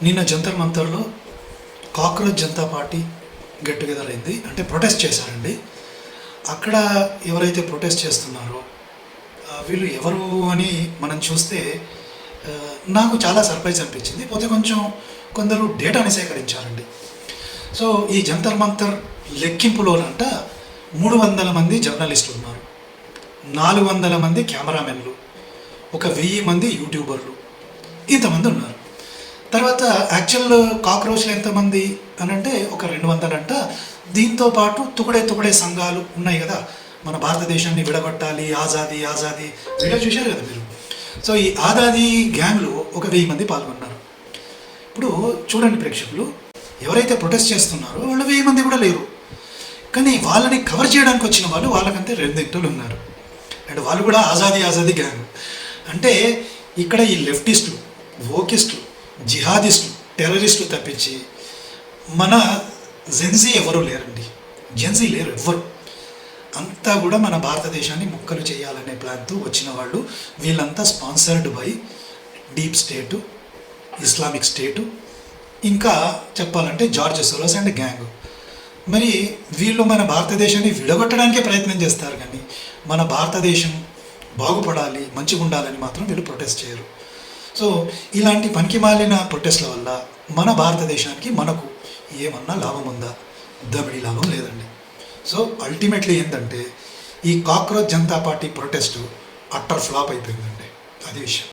నిన్న జంతర్ మంతర్లో cockroach Janata party get together అయింది. అంటే ప్రొటెస్ట్ చేశారండి. అక్కడ ఎవరైతే ప్రొటెస్ట్ చేస్తున్నారో వీళ్ళు ఎవరు అని మనం చూస్తే నాకు చాలా సర్ప్రైజ్ అనిపించింది. పోతే కొందరు డేటాని సేకరించారండి. సో ఈ జంతర్ మంతర్ లెక్కింపులోనంట 300 మంది జర్నలిస్టులు ఉన్నారు, 400 మంది కెమెరామెన్లు, 1000 మంది యూట్యూబర్లు, ఇంతమంది ఉన్నారు. తర్వాత యాక్చువల్ కాక్రోచ్లు ఎంతమంది అని అంటే 200 అంట. దీంతో పాటు తుకడే సంఘాలు ఉన్నాయి కదా, మన భారతదేశాన్ని విడగొట్టాలి, ఆజాదీ వీడియో చూశారు కదా మీరు. సో ఈ ఆజాదీ గ్యాంగ్లో 1000 మంది పాల్గొన్నారు. ఇప్పుడు చూడండి ప్రేక్షకులు, ఎవరైతే ప్రొటెస్ట్ చేస్తున్నారో వాళ్ళు 1000 మంది కూడా లేరు. కానీ వాళ్ళని కవర్ చేయడానికి వచ్చిన వాళ్ళు వాళ్ళకంటే 2 వ్యక్తులు ఉన్నారు. అండ్ వాళ్ళు కూడా ఆజాదీ గ్యాంగ్. అంటే ఇక్కడ ఈ లెఫ్టిస్టులు, వోకిస్టులు, జిహాదిస్టులు, టెర్రరిస్టులు తప్పించి మన జెన్జీ ఎవరు లేరండి. జెన్జీ లేరు ఎవ్వరు. అంతా కూడా మన భారతదేశాన్ని ముక్కలు చేయాలనే ప్లాన్తో వచ్చిన వాళ్ళు. వీళ్ళంతా sponsored by deep state, Islamic state, ఇంకా చెప్పాలంటే జార్జ్ సోరోస్ అండ్ గ్యాంగ్. మరి వీళ్ళు మన భారతదేశాన్ని విడగొట్టడానికే ప్రయత్నం చేస్తారు, కానీ మన భారతదేశం బాగుపడాలి, మంచిగా ఉండాలని మాత్రం వీళ్ళు ప్రొటెస్ట్ చేయరు. సో ఇలాంటి పనికిమాలిన ప్రొటెస్ట్ల వల్ల మన భారతదేశానికి మనకు ఏమన్నా లాభం ఉందా? దమిడి లాభం లేదండి. సో అల్టిమేట్లీ ఏంటంటే ఈ cockroach Janata party protest utter flop అయిపోయిందండి. అది విషయం.